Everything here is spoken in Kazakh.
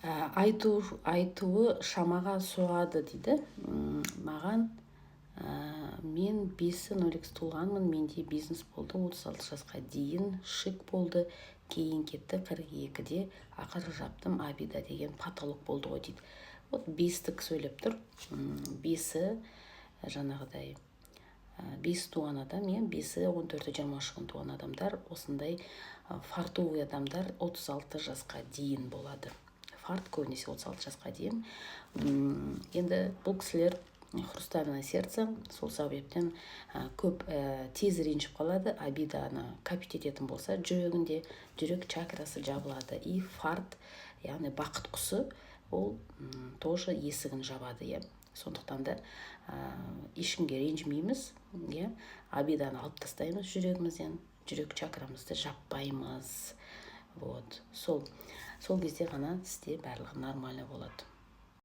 айтуы шамаға соғады дейді. Маған мен 5-02 туылғанмын, менде бизнес болды, 36 жасқа дейін шик болды, кейін кетті 42-де ақыры жаптым, Абида деген потолок болды ғой дейді. Вот 5-тік сөйлеп тұр. 5-і жаңағыдай 5 туған адам, 5-і 14-23 күн туған адамдар, осындай фартовый адамдар 36 жасқа дейін болады. Фарт көбінесе 36 жасқа дейін. Енді бұл кісілер хрустальное сердце, сол себептен көп тез ренжіп қалады. Абиданы капить ететін болса, жүрегінде жүрек чакрасы жабылады. И фарт, яғни бақыт құсы, ол тоже есігін жабады. Сондықтан да ешкімге ренжімейміз, Абиданы алып тастаймыз жүрегімізден, жүрек чакрамызды жаппаймыз. Вот. Сол кезде ғана сізде барлығы нормально болады.